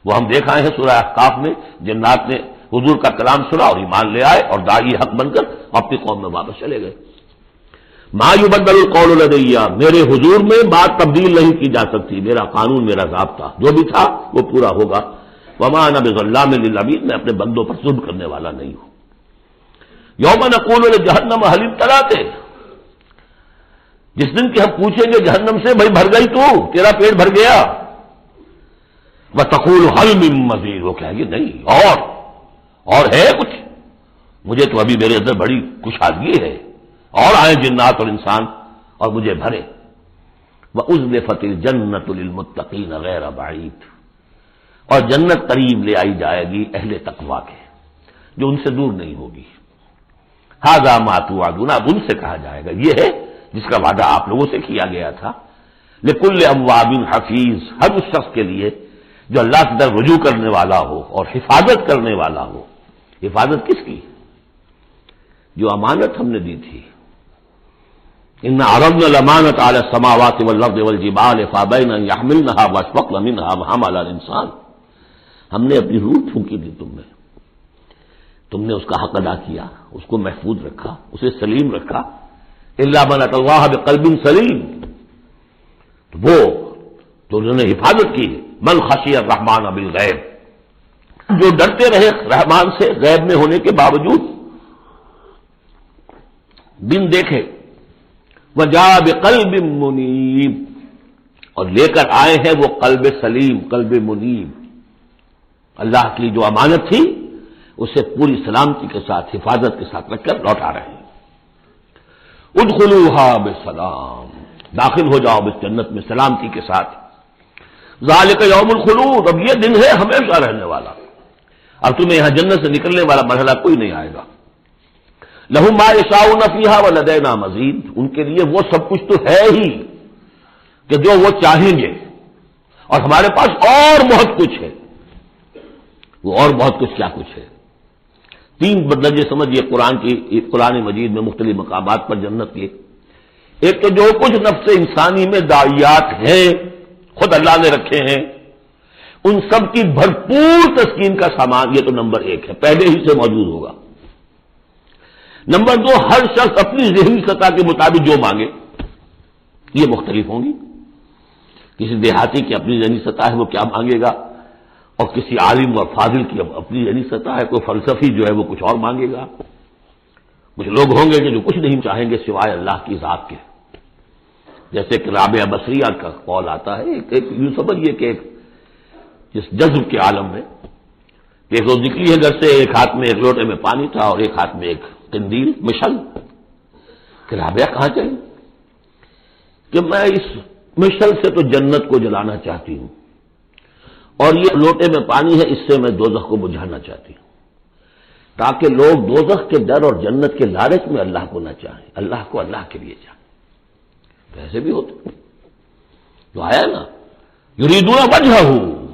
وہ ہم دیکھ آئے ہیں سورہ احقاف میں، جنات نے حضور کا کلام سنا اور ایمان لے آئے اور داعی حق بن کر اپنی قوم میں واپس چلے گئے. ما یبدل القول لدی، میرے حضور میں بات تبدیل نہیں کی جا سکتی، میرا قانون، میرا ضابطہ جو بھی تھا وہ پورا ہوگا. وما انا بظلام للعبید، میں اپنے بندوں پر ظلم کرنے والا نہیں ہوں. یوم نقول لجہنم هل امتلأت، جس دن کہ ہم پوچھیں گے جہنم سے بھائی بھر گئی تو، تیرا پیٹ بھر گیا. وتقول هل من مزید، وہ کہے گی نہیں اور ہے کچھ، مجھے تو ابھی میرے اندر بڑی کشادگی ہے، اور آئے جنات اور انسان اور مجھے بھرے. وَأُزْلِفَتِ الْجَنَّةُ لِلْمُتَّقِينَ غَيْرَ بَعِيدٍ، اور جنت قریب لے آئی جائے گی اہل تقویٰ کے، جو ان سے دور نہیں ہوگی. ھذا ما توعدون، اب ان سے کہا جائے گا یہ ہے جس کا وعدہ آپ لوگوں سے کیا گیا تھا. لکل اواب حفیظ، ہر اس شخص کے لیے جو اللہ کی طرف رجوع کرنے والا ہو اور حفاظت کرنے والا ہو. حفاظت کس کی؟ جو امانت ہم نے دی تھی. ان عرضنا الامانۃ علی السماوات والارض والجبال فابین ان یحملنها واشفقن منها وحملها الانسان. ہم نے اپنی روح پھونکی دی تم نے اس کا حق ادا کیا، اس کو محفوظ رکھا، اسے سلیم رکھا. الا من اتى الله بقلب سلیم، وہ تو انہوں نے حفاظت کی. من خشی الرحمن بالغیب، جو ڈرتے رہے رحمان سے غیب میں ہونے کے باوجود، بن دیکھے. وجاء بقلب منیب، اور لے کر آئے ہیں وہ قلب سلیم، قلب منیب. اللہ کی جو امانت تھی اسے پوری سلامتی کے ساتھ، حفاظت کے ساتھ رکھ کر لوٹا رہے ہیں. ادخلوها بسلام، داخل ہو جاؤ اس جنت میں سلامتی کے ساتھ. ذالک یوم الخلود، اب یہ دن ہے ہمیشہ رہنے والا. اب تمہیں یہاں جنت سے نکلنے والا مرحلہ کوئی نہیں آئے گا. لہم ما یشاؤون فیہا ولدینا مزید، ان کے لیے وہ سب کچھ تو ہے ہی کہ جو وہ چاہیں گے، اور ہمارے پاس اور بہت کچھ ہے. وہ اور بہت کچھ کیا کچھ ہے؟ 3 درجے سمجھیے قرآن مجید میں مختلف مقامات پر جنت کے. ایک تو جو کچھ نفس انسانی میں داعیات ہیں خود اللہ نے رکھے ہیں، ان سب کی بھرپور تسکین کا سامان، یہ تو نمبر 1 ہے، پہلے ہی سے موجود ہوگا. نمبر 2، ہر شخص اپنی ذہنی سطح کے مطابق جو مانگے، یہ مختلف ہوں گی. کسی دیہاتی کی اپنی ذہنی سطح ہے، وہ کیا مانگے گا، اور کسی عالم اور فاضل کی اپنی ذہنی سطح ہے، کوئی فلسفی جو ہے وہ کچھ اور مانگے گا. کچھ لوگ ہوں گے کہ جو کچھ نہیں چاہیں گے سوائے اللہ کی ذات کے، جیسے کہ رابعہ بصریہ کا قول آتا ہے. ایک یوں سمجھیے کہ ایک جس جذب کے عالم میں ایک روز نکلی ہے گھر سے، ایک ہاتھ میں ایک لوٹے میں پانی تھا اور ایک ہاتھ میں ایک قندیل مشل. کہ رابعہ کہاں چلی؟ کہ میں اس مشل سے تو جنت کو جلانا چاہتی ہوں، اور یہ لوٹے میں پانی ہے، اس سے میں دوزخ کو بجھانا چاہتی ہوں، تاکہ لوگ دوزخ کے ڈر اور جنت کے لالچ میں اللہ کو نہ چاہیں، اللہ کو اللہ کے لیے چاہیں. تو ایسے بھی ہوتے تو آیا نا، یریدون وجہہ،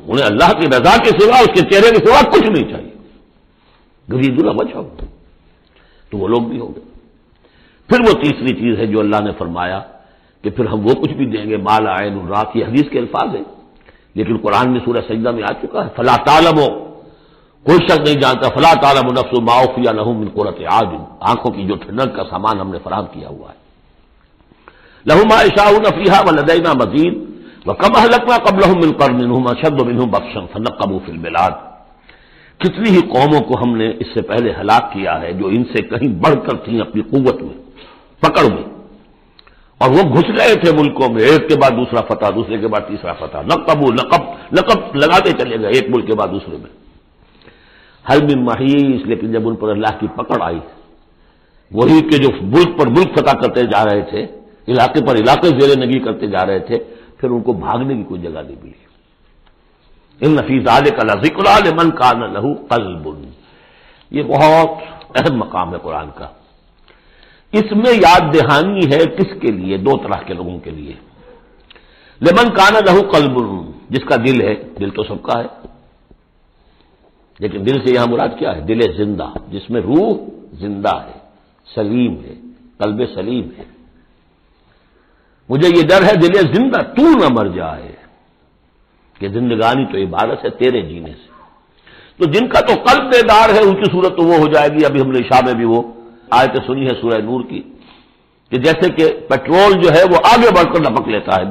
انہیں اللہ کی رضا کے سوا، اس کے چہرے کے سوا کچھ نہیں چاہیے. یریدون وجہہ، تو وہ لوگ بھی ہوں گے. پھر وہ تیسری چیز ہے جو اللہ نے فرمایا کہ پھر ہم وہ کچھ بھی دیں گے، ما لا عین رات، یہ حدیث کے الفاظ ہیں لیکن قرآن میں سورہ سجدہ میں آ چکا ہے. فلا تعلم، کوئی شخص نہیں جانتا، فلا تعلم نفس ما اخفی لهم من قرۃ اعین، آنکھوں کی جو ٹھنڈک کا سامان ہم نے فراہم کیا ہوا ہے. لهم ما یشاؤون فیہا ولدینا مزید وکم اہلکنا قبلهم من قرن هم اشد منهم بطشا فنقبوا فی البلاد. کتنی ہی قوموں کو ہم نے اس سے پہلے ہلاک کیا ہے جو ان سے کہیں بڑھ کر تھیں اپنی قوت میں، پکڑ میں، اور وہ گھس گئے تھے ملکوں میں، ایک کے بعد دوسرا فتح، دوسرے کے بعد تیسرا فتح، لقب لگاتے چلے گئے ایک ملک کے بعد دوسرے میں. حل من محیص، لیکن جب ان پر اللہ کی پکڑ آئی، وہی کہ جو ملک پر ملک فتح کرتے جا رہے تھے، علاقے پر علاقے زیر نگی کرتے جا رہے تھے، پھر ان کو بھاگنے کی کوئی جگہ نہیں ملی. ان فی ذلک لذکری لمن کان لہ قلب، یہ بہت اہم مقام ہے قرآن کا. اس میں یاد دہانی ہے کس کے لیے؟ 2 طرح کے لوگوں کے لیے. لمن کان لہ قلب، جس کا دل ہے، دل تو سب کا ہے، لیکن دل سے یہاں مراد کیا ہے؟ دل زندہ، جس میں روح زندہ ہے، سلیم ہے، قلب سلیم ہے. مجھے یہ ڈر ہے دل زندہ تو نہ مر جائے، کہ زندگانی تو عبارت ہے تیرے جینے سے. تو جن کا تو قلب بیدار ہے ان کی صورت تو وہ ہو جائے گی. ابھی ہم نے عشاء میں بھی وہ آیت سنی ہے سورہ نور کی، کہ جیسے کہ پیٹرول جو ہے وہ آگے بڑھ کر لپک لیتا ہے،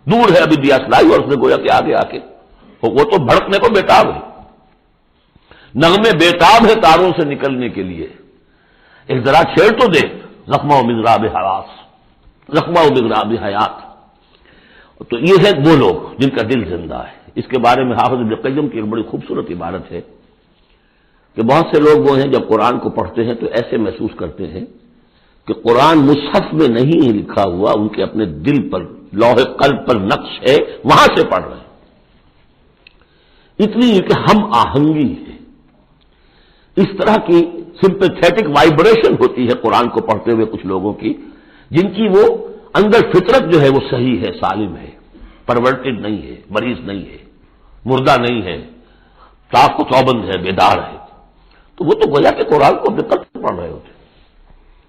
دور ہے ابھی دیا سلائی اور اس نے گویا کہ آگے آ کے وہ تو بھڑکنے کو بیتاب ہے. نغمے بیتاب ہے تاروں سے نکلنے کے لیے، ایک ذرا چھیڑ تو دے. زخمہ و مضراب حواس، زخمہ و مضراب حیات. تو یہ ہے وہ لوگ جن کا دل زندہ ہے. اس کے بارے میں حافظ ابن قیم کی ایک بڑی خوبصورت عبارت ہے کہ بہت سے لوگ وہ ہیں جب قرآن کو پڑھتے ہیں تو ایسے محسوس کرتے ہیں کہ قرآن مصحف میں نہیں لکھا ہوا، ان کے اپنے دل پر، لوح قلب پر نقش ہے، وہاں سے پڑھ رہے ہیں. اتنی کہ ہم آہنگی ہے، اس طرح کی سمپیتھیٹک وائبریشن ہوتی ہے قرآن کو پڑھتے ہوئے کچھ لوگوں کی، جن کی وہ اندر فطرت جو ہے وہ صحیح ہے، سالم ہے، پرورٹڈ نہیں ہے، مریض نہیں ہے، مردہ نہیں ہے، صاف و چوبند ہے، بیدار ہے، تو وہ تو گویا کہ قرآن کو دقت سے پڑھ رہے ہوتے،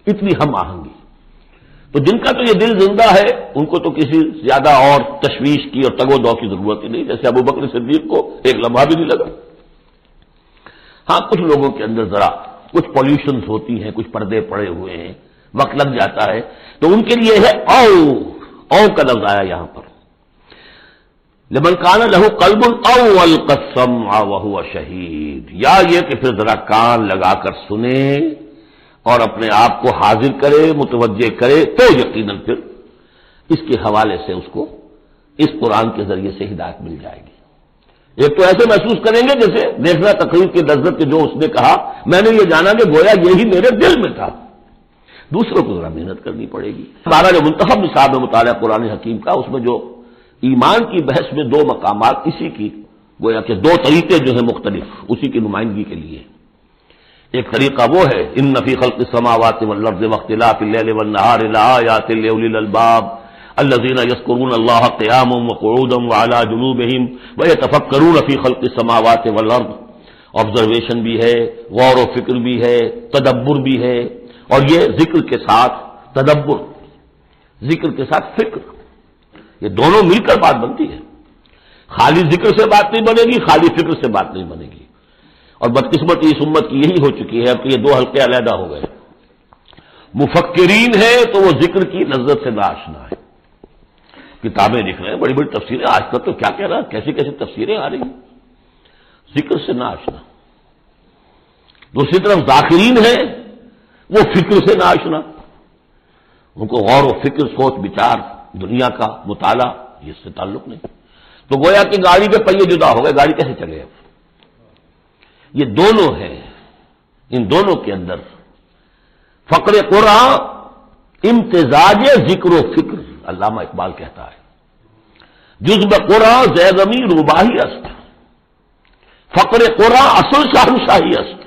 اتنی ہم آہنگی۔ تو جن کا تو یہ دل زندہ ہے ان کو تو کسی زیادہ اور تشویش کی اور تگ و دو کی ضرورت ہی نہیں، جیسے ابو بکر صدیق کو ایک لمحہ بھی نہیں لگا۔ ہاں کچھ لوگوں کے اندر ذرا کچھ پولیوشنز ہوتی ہیں، کچھ پردے پڑے ہوئے ہیں، وقت لگ جاتا ہے، تو ان کے لیے ہے او کا لفظ آیا یہاں پر، لمن کان لہ قلب او القى السمع وهو شہید، یا یہ کہ پھر ذرا کان لگا کر سنے اور اپنے آپ کو حاضر کرے، متوجہ کرے، تو یقیناً پھر اس کے حوالے سے اس کو اس قرآن کے ذریعے سے ہدایت مل جائے گی۔ ایک تو ایسے محسوس کریں گے جیسے دیکھنا تقریر کے لذت کے جو اس نے کہا، میں نے یہ جانا کہ گویا یہی میرے دل میں تھا۔ دوسروں کو ذرا محنت کرنی پڑے گی۔ ہمارا جو منتخب نصاب ہے مطالعہ قرآن حکیم کا، اس میں جو ایمان کی بحث میں دو مقامات اسی کی گویا کہ دو طریقے جو ہیں مختلف اسی کی نمائندگی کے لیے، ایک طریقہ وہ ہے ان فی خلق السماوات والارض واختلاف اللیل والنہار لآیات لأولی الالباب الذین یذکرون اللہ قیاما وقعودا وعلی جنوبہم ویتفکرون فی خلق السماوات والارض، آبزرویشن بھی ہے، غور و فکر بھی ہے، تدبر بھی ہے، اور یہ ذکر کے ساتھ تدبر، ذکر کے ساتھ فکر، یہ دونوں مل کر بات بنتی ہے۔ خالی ذکر سے بات نہیں بنے گی، خالی فکر سے بات نہیں بنے گی، اور بدقسمتی اس امت کی یہی ہو چکی ہے اب کہ یہ دو حلقے علیحدہ ہو گئے۔ مفکرین ہے تو وہ ذکر کی لذت سے ناآشنا ہے، کتابیں لکھ رہے ہیں، بڑی بڑی تفسیریں، آج تک تو کیا کہہ رہا ہے، کیسی کیسی تفسیریں آ رہی ہیں، ذکر سے ناآشنا۔ دوسری طرف ذاکرین ہے وہ فکر سے ناآشنا، ان کو غور و فکر، سوچ بچار، دنیا کا مطالعہ یہ اس سے تعلق نہیں، تو گویا کہ گاڑی کے پہیے جدا ہو گئے، گاڑی کیسے چلے اب؟ یہ دونوں ہیں، ان دونوں کے اندر فقر قرآن امتزاج ذکر و فکر، علامہ اقبال کہتا ہے جزب قرآن زیغمی روباہی است، فقر قرآن اصل شاہنشاہی است۔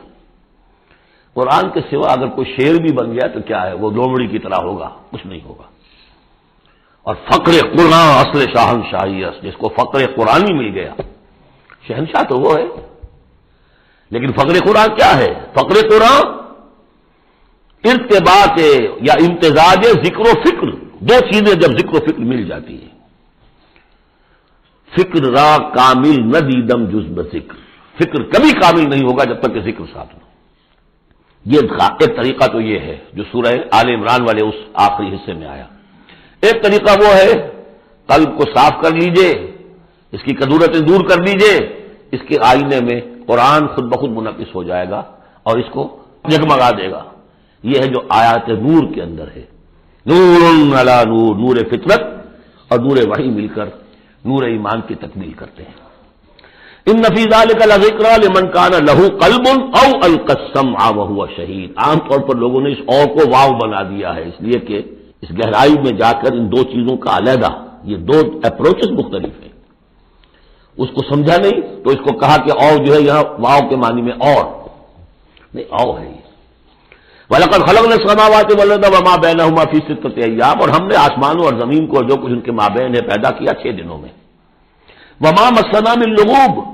قرآن کے سوا اگر کوئی شعر بھی بن گیا تو کیا ہے، وہ لومڑی کی طرح ہوگا، کچھ نہیں ہوگا۔ اور فقر قرآن اصل شاہنشاہی است، جس کو فقر قرآنی مل گیا، شہنشاہ تو وہ ہے، لیکن فقر قرآن کیا ہے؟ فقر قرآن ارتباط یا امتزاج ذکر و فکر، دو چیزیں جب ذکر و فکر مل جاتی ہیں۔ فکر را کامل نہ دیدم جز بذکر، فکر کبھی کامل نہیں ہوگا جب تک کہ ذکر ساتھ ہو۔ یہ ایک طریقہ تو یہ ہے جو سورہ آل عمران والے اس آخری حصے میں آیا۔ ایک طریقہ وہ ہے قلب کو صاف کر لیجئے، اس کی کدورتیں دور کر دیجئے، اس کے آئینے میں قرآن خود بخود منعکس ہو جائے گا اور اس کو جگمگا دے گا۔ یہ ہے جو آیات نور کے اندر ہے، نور علی نور، نور فطرت اور نور وحی مل کر نور ایمان کی تکمیل کرتے ہیں۔ ان فی ذلک لذکری لمن کان لہ قلب او القی السمع وهو شہید، عام طور پر لوگوں نے اس اور کو واو بنا دیا ہے، اس لیے کہ اس گہرائی میں جا کر ان دو چیزوں کا علیحدہ، یہ دو اپروچز مختلف ہیں، اس کو سمجھا نہیں تو اس کو کہا کہ اور جو ہے یہاں واو کے معنی میں اور نہیں، او ہے یہ۔ وَلَقَدْ خَلَقْنَا السَّمَاوَاتِ وَالْأَرْضَ وَمَا بَيْنَهُمَا فِي سِتَّةِ أَيَّامٍ، اور ہم نے آسمانوں اور زمین کو اور جو کچھ ان کے مابین ہے پیدا کیا 6 دنوں میں۔ وَمَا مَسَّنَا مِن لُغُوبٍ،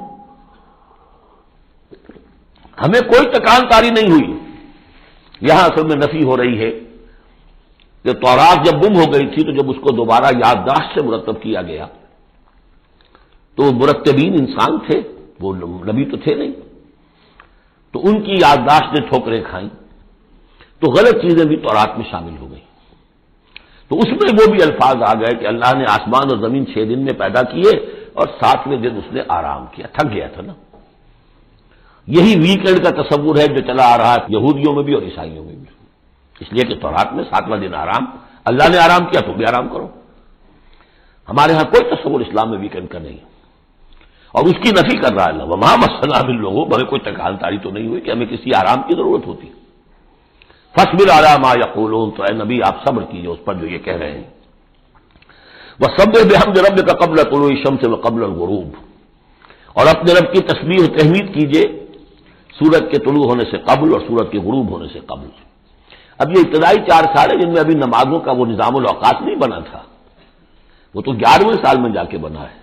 ہمیں کوئی تکان تاری نہیں ہوئی۔ یہاں اصل میں نفی ہو رہی ہے کہ تورات جب گم ہو گئی تھی تو جب اس کو دوبارہ یادداشت سے مرتب کیا گیا تو وہ مرتبین انسان تھے، وہ نبی تو تھے نہیں، تو ان کی یادداشت نے ٹھوکریں کھائیں، تو غلط چیزیں بھی تورات میں شامل ہو گئیں، تو اس میں وہ بھی الفاظ آ گئے کہ اللہ نے آسمان اور زمین 6 دن میں پیدا کیے اور 7ویں دن اس نے آرام کیا، تھک گیا تھا نا۔ یہی ویکینڈ کا تصور ہے جو چلا آ رہا ہے یہودیوں میں بھی اور عیسائیوں میں بھی، اس لیے کہ تورات میں 7واں دن آرام، اللہ نے آرام کیا تو بھی آرام کرو۔ ہمارے ہاں کوئی تصور اسلام میں ویکینڈ کا نہیں، اور اس کی نفی کر رہا ہے اللہ، وَمَا مَسَّنَا مِن لُغُوبٍ، ہمیں کوئی تکان تاری تو نہیں ہوئی کہ ہمیں کسی آرام کی ضرورت ہوتی۔ فَاصْبِرْ عَلَىٰ مَا يَقُولُونَ، تو اے نبی آپ صبر کیجئے اس پر جو یہ کہہ رہے ہیں۔ وَسَبِّحْ بِحَمْدِ رَبِّكَ قَبْلَ طُلُوعِ الشَّمْسِ وَقَبْلَ الْغُرُوبِ، اور اپنے رب کی تسبیح و تحمید کیجئے سورج کے طلوع ہونے سے قبل اور سورج کے غروب ہونے سے قبل۔ اب یہ ابتدائی 4 سال ہے جن میں ابھی نمازوں کا وہ نظام الاوقات نہیں بنا تھا، وہ تو 11ویں سال میں جا کے بنا ہے۔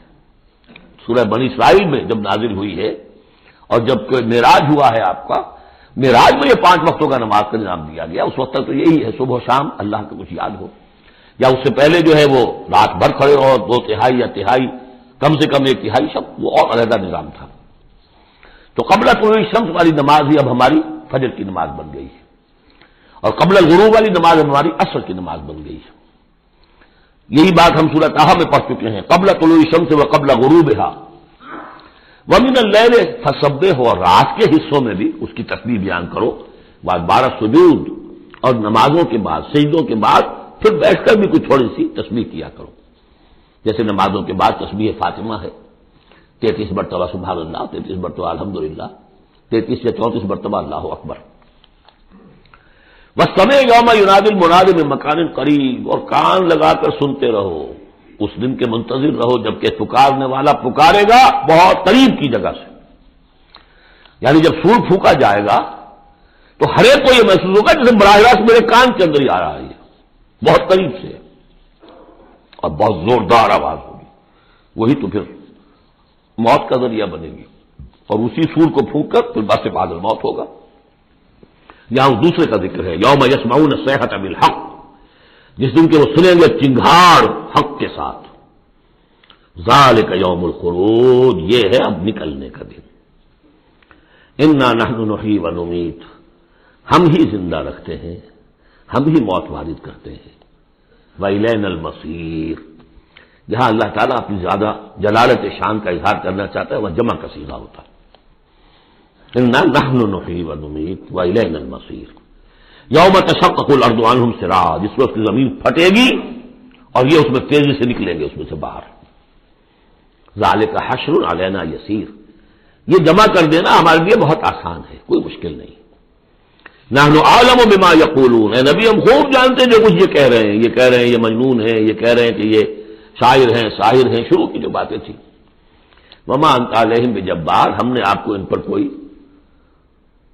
سورہ بنی اسرائیل میں جب نازل ہوئی ہے اور جب معراج ہوا ہے آپ کا، معراج میں یہ 5 وقتوں کا نماز کا نظام دیا گیا۔ اس وقت تک تو یہی ہے صبح و شام اللہ کا کچھ یاد ہو، یا اس سے پہلے جو ہے وہ رات بھر کھڑے ہو 2 تہائی یا تہائی، کم سے کم 1 تہائی شب، وہ اور علیحدہ نظام تھا۔ تو قبل طلوع الشمس والی نماز ہی اب ہماری فجر کی نماز بن گئی ہے، اور قبل الغروب والی نماز ہماری عصر کی نماز بن گئی ہے۔ یہی بات ہم سورۃ طٰہٰ میں پڑھ چکے ہیں، قبل طلوع الشمس و قبل غروبها ومن اللیل فسبح، اور رات کے حصوں میں بھی اس کی تسبیح بیان کرو، بعد 12 سجود اور نمازوں کے بعد سجدوں کے بعد پھر بیٹھ کر بھی کچھ تھوڑی سی تسبیح کیا کرو، جیسے نمازوں کے بعد تسبیح فاطمہ ہے 33 مرتبہ سبحان اللہ، 33 مرتبہ الحمدللہ، 33 یا 34 مرتبہ اللہ اکبر۔ وَالسَّمْعِ يَوْمَ يُنَادِ الْمُنَادِ مِن مَّكَانٍ قَرِيبٍ، اور کان لگا کر سنتے رہو، اس دن کے منتظر رہو جبکہ پکارنے والا پکارے گا بہت قریب کی جگہ سے۔ یعنی جب سور پھونکا جائے گا تو ہر ایک کو یہ محسوس ہوگا جیسے براہ راست میرے کان کے اندر ہی آ رہا ہے، بہت قریب سے اور بہت زوردار آواز ہوگی، وہی تو پھر موت کا ذریعہ بنے گی، اور اسی سور کو پھونک کر پھر بس بعد الموت ہوگا۔ یہاں دوسرے کا ذکر ہے یوم یسمعون الصیحۃ بالحق، جس دن کے وہ سنیں گے چنگھاڑ حق کے ساتھ، ذالک یوم الخروج، یہ ہے اب نکلنے کا دن۔ انا نحن نحیی و نمیت، ہم ہی زندہ رکھتے ہیں، ہم ہی موت وارد کرتے ہیں۔ وإلینا المصیر، جہاں اللہ تعالیٰ اپنی زیادہ جلالت شان کا اظہار کرنا چاہتا ہے وہاں جمع کا صیغہ ہوتا ہے، انا نحن نحیی و نمیت وإلینا المصیر۔ یوم تشقق الارض عنہم سراعا، جس وقت زمین پھٹے گی اور یہ اس میں تیزی سے نکلیں گے اس میں سے باہر۔ ذالک حشر علینا یسیر، یہ جمع کر دینا ہمارے لیے بہت آسان ہے، کوئی مشکل نہیں۔ نحن اعلم بما یقولون، اے نبی ہم خوب جانتے ہیں جو کچھ یہ کہہ رہے ہیں، یہ کہہ رہے ہیں یہ مجنون ہے، یہ کہہ رہے ہیں کہ یہ شاعر ہیں ساحر ہیں، شروع کی جو باتیں تھیں۔ وما انت علیہم بجبار، ہم نے آپ کو ان پر کوئی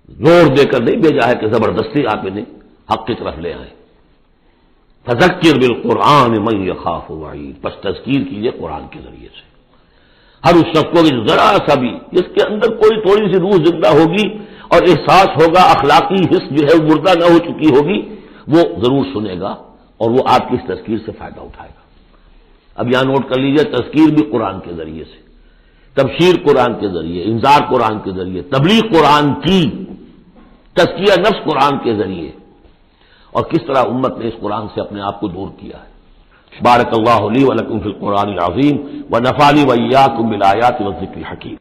زور دے کر نہیں بھیجا ہے کہ زبردستی آپ انہیں حق کی طرف لے آئیں۔ فذکر بالقرآن من یخاف وعید، پس تذکیر کیجئے قرآن کے ذریعے سے ہر اس شخص کو ذرا سا بھی جس کے اندر کوئی تھوڑی سی روح زندہ ہوگی اور احساس ہوگا، اخلاقی حس جو ہے مردہ نہ ہو چکی ہوگی، وہ ضرور سنے گا اور وہ آپ کی اس تذکیر سے فائدہ اٹھائے گا۔ اب یہاں نوٹ کر لیجئے، تذکیر بھی قرآن کے ذریعے سے، تبشیر قرآن کے ذریعے، انذار قرآن کے ذریعے، تبلیغ قرآن کی، تزکیہ نفس قرآن کے ذریعے، اور کس طرح امت نے اس قرآن سے اپنے آپ کو دور کیا ہے۔ بارک اللہ لی و لکم فی القرآن العظیم ونفعنی و ایاکم بالآیات والذکر الحکیم۔